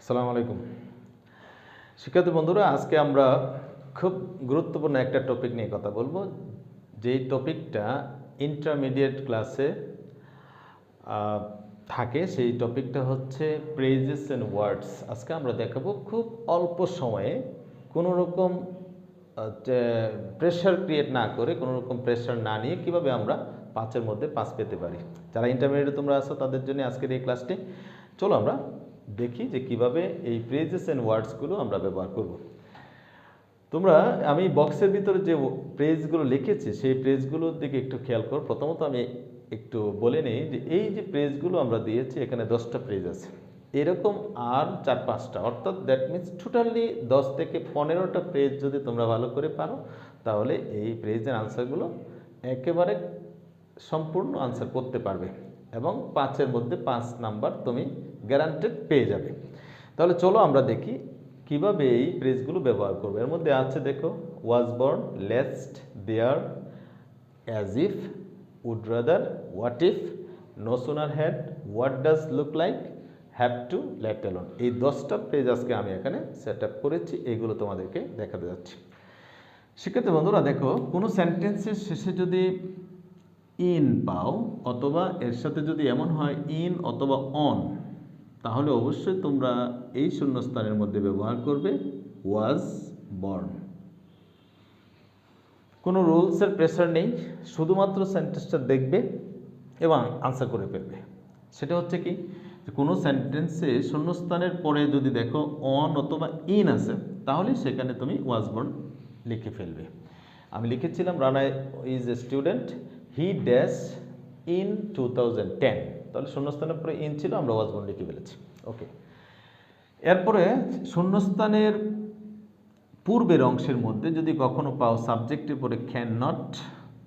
আসসালামু আলাইকুম শিক্ষার্থী বন্ধুরা, আজকে আমরা খুব গুরুত্বপূর্ণ একটা টপিক নিয়ে কথা বলবো, যেই টপিকটা ইন্টারমিডিয়েট ক্লাসে থাকে। সেই টপিকটা হচ্ছে প্রেজেস অ্যান্ড ওয়ার্ডস। আজকে আমরা দেখাবো খুব অল্প সময়ে কোনো রকম প্রেশার ক্রিয়েট না করে, কোনো রকম প্রেশার না নিয়ে কীভাবে আমরা 5-এর মধ্যে 5 পেতে পারি। যারা ইন্টারমিডিয়েটে তোমরা আছো তাদের জন্য আজকের এই ক্লাসটি। চলো আমরা দেখি যে কিভাবে এই প্রেজেস অ্যান্ড ওয়ার্ডসগুলো আমরা ব্যবহার করব। আমি বক্সের ভিতরে যে প্রেজগুলো লিখেছি সেই প্রেজগুলোর দিকে একটু খেয়াল করো। প্রথমত আমি একটু বলে নিই যে এই যে প্রেজগুলো আমরা দিয়েছি, এখানে 10টা প্রেজ আছে, এরকম আর 4-5টা, অর্থাৎ দ্যাট মিনস টোটালি 10 থেকে 15টা প্রেজ যদি তোমরা ভালো করে পারো, তাহলে এই প্রেজের আনসারগুলো একেবারে সম্পূর্ণ আনসার করতে পারবে এবং 5-এর মধ্যে 5 নাম্বার তুমি গ্যারান্টেড পেয়ে যাবে। তাহলে চলো আমরা দেখি কিভাবে এই প্রেজগুলো ব্যবহার করবে। এর মধ্যে আছে, দেখো, was born, lest, there, as if, would rather, what if, no sooner had, what does look like, have to, let alone. এই 10টা পেজ আজকে আমি এখানে সেট আপ করেছি, এইগুলো তোমাদেরকে দেখাতে যাচ্ছি। শিক্ষার্থী বন্ধুরা, দেখো, কোনো সেন্টেন্সের শেষে যদি ইন পাও অথবা এর সাথে যদি এমন হয় ইন অথবা অন, তাহলে অবশ্যই তোমরা এই শূন্যস্থানের মধ্যে ব্যবহার করবে ওয়াজ বর্ন। কোনো রুলসের প্রেসার নেই, শুধুমাত্র সেন্টেন্সটা দেখবে এবং আনসার করে ফেলবে। সেটা হচ্ছে কি, কোনো সেন্টেন্সে শূন্যস্থানের পরে যদি দেখো অন অথবা ইন আছে, তাহলে সেখানে তুমি ওয়াজ বর্ন লিখে ফেলবে। আমি লিখেছিলাম Rana is a student, he dash in 2010, তাহলে শূন্যস্থানের পরে ইন ছিল, আমরা ওয়াজ বর্ন লিখে ফেলেছি। ওকে, এরপরে শূন্যস্থানের পূর্বের অংশের মধ্যে যদি কখনো পাও সাবজেক্টের পরে ক্যান নট,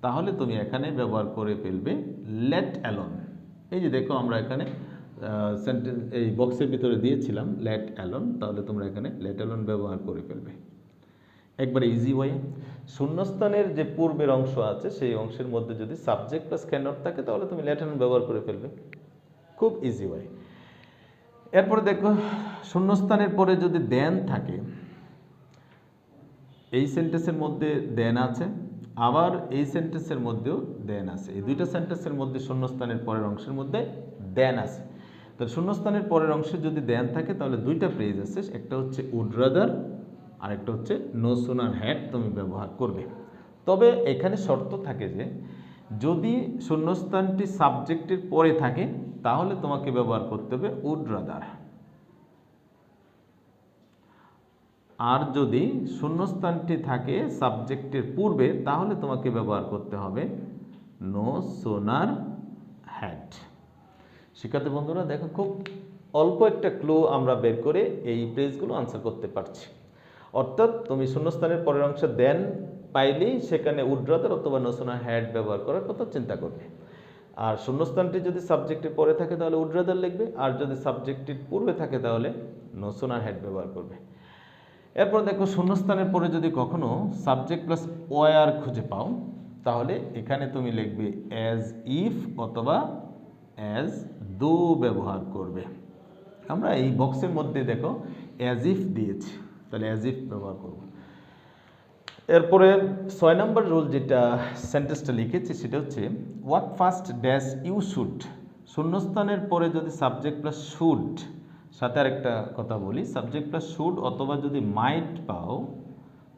তাহলে তুমি এখানে ব্যবহার করে ফেলবে লেট অ্যালোন। এই যে দেখো, আমরা এখানে সেন্টেন্স এই বক্সের ভিতরে দিয়েছিলাম লেট অ্যালোন, তাহলে তোমরা এখানে লেট অ্যালোন ব্যবহার করে ফেলবে। একবারে ইজি ওয়ে। শূন্যস্থানের যে পূর্বের অংশ আছে সেই অংশের মধ্যে যদি সাবজেক্ট প্লাস ক্যান নট থাকে, তাহলে তুমি লেট অ্যালোন ব্যবহার করে ফেলবে। খুব ইজি ওয়ে। এরপরে দেখো, শূন্যস্থানের পরে যদি দেন থাকে, এই সেন্টেন্সের মধ্যে দেন আছে, আবার এই সেন্টেন্সের মধ্যেও দেন আছে। এই দুইটা সেন্টেন্সের মধ্যে শূন্যস্থানের পরের অংশের মধ্যে দেন আছে। তো শূন্যস্থানের পরের অংশে যদি দেন থাকে, তাহলে দুইটা প্রেজ আছে, একটা হচ্ছে উড রাদার আর একটা হচ্ছে নো সুনার হ্যাড তুমি ব্যবহার করবে। তবে এখানে শর্ত থাকে যে যদি শূন্যস্থানটি সাবজেক্টের পরে থাকে, তাহলে তোমাকে ব্যবহার করতে হবে উড রাদার, আর যদি শূন্যস্থানটি থাকে সাবজেক্টের পূর্বে, তাহলে তোমাকে ব্যবহার করতে হবে নো সোনার হ্যাড। শিক্ষার্থী বন্ধুরা, দেখো, খুব অল্প একটা ক্লু আমরা বের করে এই প্রেজগুলো আনসার করতে পারছি। অর্থাৎ তুমি শূন্যস্থানের পরের অংশে দেন পাইলেই সেখানে উড রাদার অথবা নো সোনার হ্যাড ব্যবহার করার কথা চিন্তা করবে। আর শূন্যস্থানটি যদি সাবজেক্টের পরে থাকে, তাহলে উড রাদার লিখবে, আর যদি সাবজেক্টের পূর্বে থাকে, তাহলে নো সোনার হ্যাড ব্যবহার করবে। এরপর দেখো, শূন্যস্থানের পরে যদি কখনো সাবজেক্ট প্লাস ওয়ার খুঁজে পাও, তাহলে এখানে তুমি লিখবে অ্যাজ ইফ অথবা অ্যাজ দো ব্যবহার করবে। আমরা এই বক্সের মধ্যে দেখো অ্যাজ ইফ দিয়েছি, তাহলে অ্যাজ ইফ ব্যবহার করব। এরপরে 6 নম্বর রুল যেটা সেন্টেন্সটা লিখেছি, সেটা হচ্ছে what first dash you should. শূন্যস্থানের পরে যদি সাবজেক্ট প্লাস শুড, সাথে আরেকটা কথা বলি, সাবজেক্ট প্লাস শুড অথবা যদি মাইট পাও,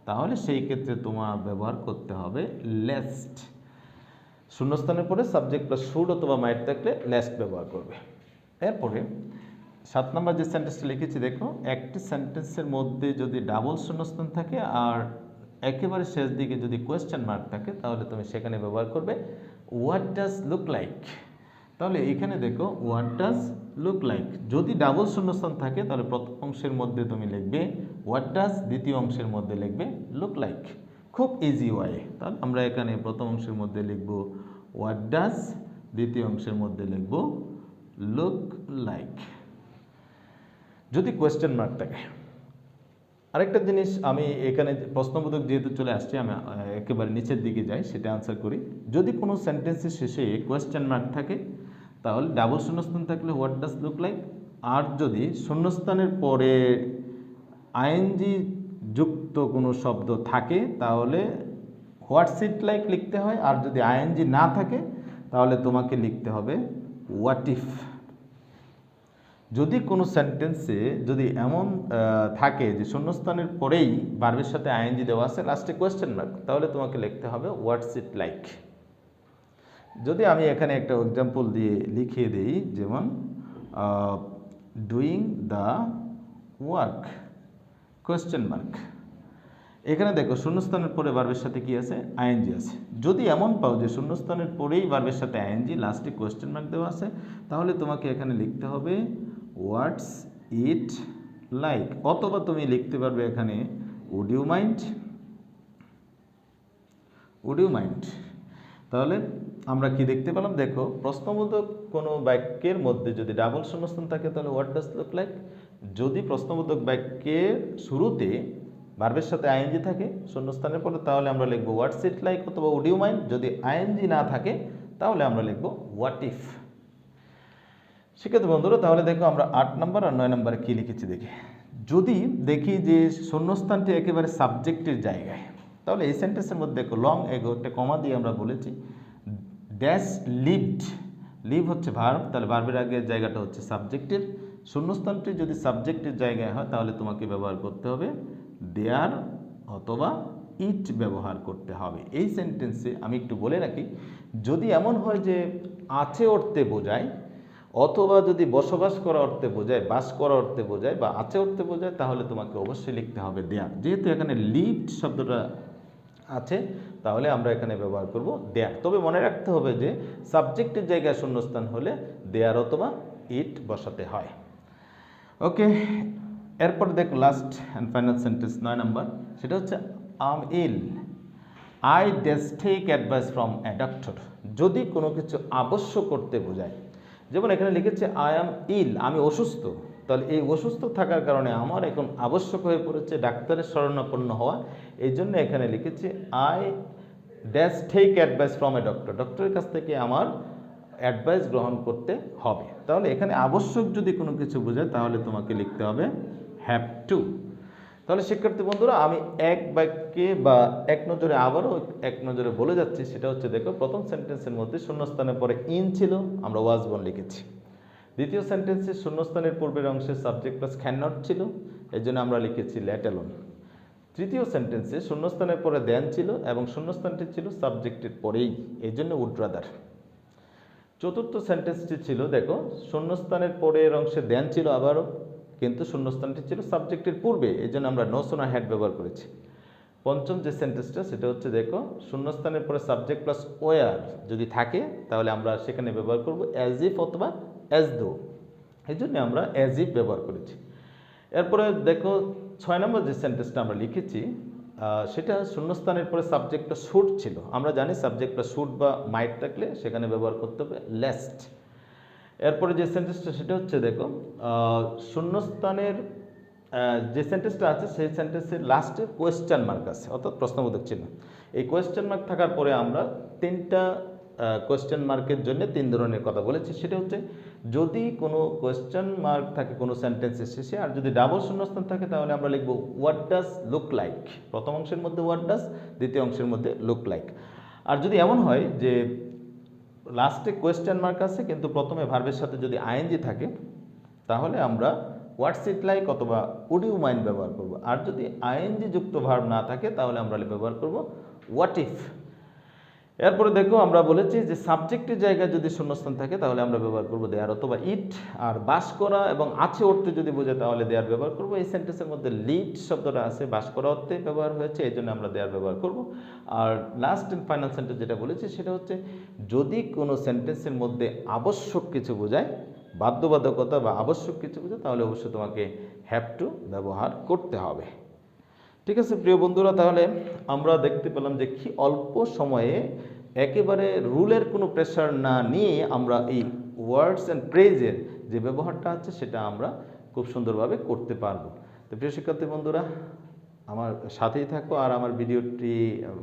তাহলে সেই ক্ষেত্রে তোমার ব্যবহার করতে হবে লেস্ট। শূন্যস্থানের পরে সাবজেক্ট প্লাস শুড অথবা মাইট থাকলে লেস্ট ব্যবহার করবে। এরপরে 7 নম্বর যে সেন্টেন্সটা লিখেছি, দেখো, একটি সেন্টেন্সের মধ্যে যদি ডাবল শূন্যস্থান থাকে আর একেবারে শেষ দিকে যদি কোয়েশ্চেন মার্ক থাকে, তাহলে তুমি সেখানে ব্যবহার করবে হোয়াট ডাজ লুক লাইক। তাহলে এখানে দেখো হোয়াট ডাজ লুক লাইক, যদি ডাবল শূন্যস্থান থাকে তাহলে প্রথম অংশের মধ্যে তুমি লিখবে হোয়াট ডাজ, দ্বিতীয় অংশের মধ্যে লিখবে লুক লাইক। খুব ইজি ওয়ে। তাহলে আমরা এখানে প্রথম অংশের মধ্যে লিখব হোয়াট ডাজ, দ্বিতীয় অংশের মধ্যে লিখব লুক লাইক, যদি কোয়েশ্চেন মার্ক থাকে। আরেকটা জিনিস, আমি এখানে প্রশ্নবোধক যেহেতু চলে আসছে, আমি একেবারে নিচের দিকে যাই, সেটা আনসার করি। যদি কোনো সেন্টেন্সের শেষে কোয়েশ্চেন মার্ক থাকে, তাহলে ডাবল শূন্যস্থান থাকলে হোয়াট ডাজ লুক লাইক, আর যদি শূন্যস্থানের পরে আইএনজি যুক্ত কোনো শব্দ থাকে তাহলে হোয়াটস ইট লাইক লিখতে হয়, আর যদি আইএনজি না থাকে তাহলে তোমাকে লিখতে হবে হোয়াট ইফ। যদি কোনো সেন্টেন্সে যদি এমন থাকে যে শূন্যস্থানের পরেই ভার্বের সাথে আইএনজি দেওয়া আছে, লাস্টে কোয়েশ্চেন মার্ক, তাহলে তোমাকে লিখতে হবে হোয়াটস ইট লাইক। যদি আমি এখানে একটা এক্সাম্পল দিয়ে লিখিয়ে দিই, যেমন doing the work question mark. এখানে দেখো শূন্যস্থানের পরে ভার্বের সাথে কি আছে, আইএনজি আছে। যদি এমন পাও যে শূন্যস্থানের পরেই ভার্বের সাথে আইএনজি, লাস্টে কোয়েশ্চেন মার্ক দেওয়া আছে, তাহলে তোমাকে এখানে লিখতে হবে হোয়াটস ইট লাইক, অথবা তুমি লিখতে পারবে এখানে would you mind, would you mind. তাহলে আমরা কি দেখতে পেলাম, দেখো প্রশ্নবোধক কোনো বাক্যের মধ্যে যদি ডাবল শূন্যস্থান থাকে তাহলে হোয়াট ডাজ লুক লাইক। যদি প্রশ্নবোধক বাক্যের শুরুতে ভার্বের সাথে আইএনজি থাকে শূন্যস্থানের পরে, তাহলে আমরা লিখব হোয়াটস ইট লাইক অথবা উড ইউ মাইন্ড। যদি আইএনজি না থাকে তাহলে আমরা লিখব হোয়াট ইফ। শিক্ষার্থী বন্ধুরা, তাহলে দেখো আমরা 8 নম্বর আর 9 নম্বরে কী লিখেছি দেখি। যদি দেখি যে শূন্যস্থানটি একেবারে সাবজেক্টের জায়গায়, তাহলে এই সেন্টেন্সের মধ্যে দেখো লং এগো একটা কমা দিয়ে আমরা বলেছি ড্যাশ লিভড, লিভ হচ্ছে ভার্ব, তাহলে ভার্বের আগের জায়গাটা হচ্ছে সাবজেক্টের। শূন্যস্থানটি যদি সাবজেক্টের জায়গায় হয় তাহলে তোমাকে ব্যবহার করতে হবে দেয়ার অথবা ইট ব্যবহার করতে হবে। এই সেন্টেন্সে আমি একটু বলে রাখি, যদি এমন হয় যে আছে অর্থে বোঝায়, অথবা যদি বসবাস করা অর্থে বোঝায়, বাস করা অর্থে বোঝায়, বা আছে অর্থে বোঝায়, তাহলে তোমাকে অবশ্যই লিখতে হবে দেয়ার। যেহেতু এখানে লিভড শব্দটা আছে তাহলে আমরা এখানে ব্যবহার করব দেয়ার। তবে মনে রাখতে হবে যে সাবজেক্টের জায়গায় শূন্যস্থান হলে দেয়ার অথবা ইট বসাতে হয়। ওকে, এরপর দেখো লাস্ট অ্যান্ড ফাইনাল সেন্টেন্স 9 নম্বর, সেটা হচ্ছে I'm ill I dash take advice from a doctor. যদি কোনো কিছু আবশ্যক করতে বোঝায়, যেমন এখানে লিখেছে আই অ্যাম ইল, আমি অসুস্থ, তাহলে এই অসুস্থ থাকার কারণে আমার এখন আবশ্যক হয়ে পড়েছে ডাক্তারের শরণাপন্ন হওয়া। এই জন্য এখানে লিখেছি I dash take advice from a doctor, ডক্টরের কাছ থেকে আমার অ্যাডভাইস গ্রহণ করতে হবে। তাহলে এখানে আবশ্যক যদি কোনো কিছু বোঝায় তাহলে তোমাকে লিখতে হবে হ্যাভ টু। তাহলে শিক্ষার্থী বন্ধুরা, আমি এক বাক্যে বা এক নজরে আবারও এক নজরে বলে যাচ্ছি, সেটা হচ্ছে দেখো প্রথম সেন্টেন্সের মধ্যে শূন্যস্থানের পরে ইন ছিল, আমরা ওয়াজ বন লিখেছি। দ্বিতীয় সেন্টেন্সে শূন্যস্থানের পূর্বের অংশে সাবজেক্ট প্লাস ক্যান নট ছিল, এই জন্য আমরা লিখেছি লেট অ্যালোন। তৃতীয় সেন্টেন্সে শূন্যস্থানের পরে দেন ছিল এবং শূন্যস্থানটি ছিল সাবজেক্টের পরেই, এই জন্য উড রাদার। চতুর্থ সেন্টেন্সটি ছিল দেখো শূন্যস্থানের পরের অংশে দেন ছিল আবারও, কিন্তু শূন্যস্থানটি ছিল সাবজেক্টের পূর্বে, এই জন্য আমরা নো সোনার হ্যাড ব্যবহার করেছি। পঞ্চম যে সেন্টেন্সটা সেটা হচ্ছে দেখো শূন্যস্থানের পরে সাবজেক্ট প্লাস ওয়ার যদি থাকে তাহলে আমরা সেখানে ব্যবহার করব অ্যাজ ইফ অথবা অ্যাজ দো, এই জন্য আমরা অ্যাজ ইফ ব্যবহার করেছি। এরপরে দেখো 6 নম্বর যে সেন্টেন্সটা আমরা লিখেছি সেটা শূন্যস্থানের পরে সাবজেক্টটা শুড ছিল। আমরা জানি সাবজেক্টটা শুড বা মাইট থাকলে সেখানে ব্যবহার করতে হবে লেস্ট। এরপরে যে সেন্টেন্সটা সেটা হচ্ছে দেখো শূন্যস্থানের যে সেন্টেন্সটা আছে সেই সেন্টেন্সের লাস্টে কোয়েশ্চেন মার্ক আছে, অর্থাৎ প্রশ্নবোধক চিহ্ন। এই কোয়েশ্চেন মার্ক থাকার পরে আমরা 3টা কোয়েশ্চেন মার্কের জন্য 3 ধরনের কথা বলেছি। সেটা হচ্ছে যদি কোনো কোয়েশ্চেন মার্ক থাকে কোনো সেন্টেন্সের শেষে, আর যদি ডাবল শূন্যস্থান থাকে তাহলে আমরা লিখব হোয়াট ডাজ লুক লাইক, প্রথম অংশের মধ্যে হোয়াট ডাজ, দ্বিতীয় অংশের মধ্যে লুক লাইক। আর যদি এমন হয় যে লাস্টে কোয়েশ্চেন মার্ক আছে কিন্তু প্রথমে ভার্বের সাথে যদি আইএনজি থাকে তাহলে আমরা হোয়াটস ইট লাইক অথবা উড ইউ মাইন্ড ব্যবহার করব। আর যদি আইএনজি যুক্ত ভার্ব না থাকে তাহলে আমরা ব্যবহার করব হোয়াট ইফ। এরপরে দেখো আমরা বলেছি যে সাবজেক্টের জায়গায় যদি শূন্যস্থান থাকে তাহলে আমরা ব্যবহার করব দেয়ার অথবা ইট, আর বাস করা এবং আছে অর্থে যদি বোঝায় তাহলে দেয়ার ব্যবহার করব। এই সেন্টেন্সের মধ্যে লিভড শব্দটা আছে, বাস করা অর্থে ব্যবহার হয়েছে, এই জন্য আমরা দেয়ার ব্যবহার করব। আর লাস্ট এন্ড ফাইনাল সেন্টেন্স যেটা বলেছি সেটা হচ্ছে যদি কোনো সেন্টেন্সের মধ্যে আবশ্যক কিছু বোঝায়, বাধ্যবাধকতা বা আবশ্যক কিছু বোঝায়, তাহলে অবশ্যই তোমাকে হ্যাভ টু ব্যবহার করতে হবে। ঠিক আছে প্রিয় বন্ধুরা, তাহলে আমরা দেখতে পেলাম যে কি অল্প সময়ে একেবারে রুলের কোনো প্রেশার না নিয়ে আমরা এই ওয়ার্ডস অ্যান্ড ফ্রেজের যে ব্যবহারটা আছে সেটা আমরা খুব সুন্দরভাবে করতে পারবো। তো প্রিয় শিক্ষার্থী বন্ধুরা, আমার সাথেই থাকো, আর আমার ভিডিওটি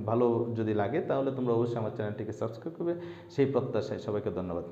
ভালো যদি লাগে তাহলে তোমরা অবশ্যই আমার চ্যানেলটিকে সাবস্ক্রাইব করবে, সেই প্রত্যাশায় সবাইকে ধন্যবাদ।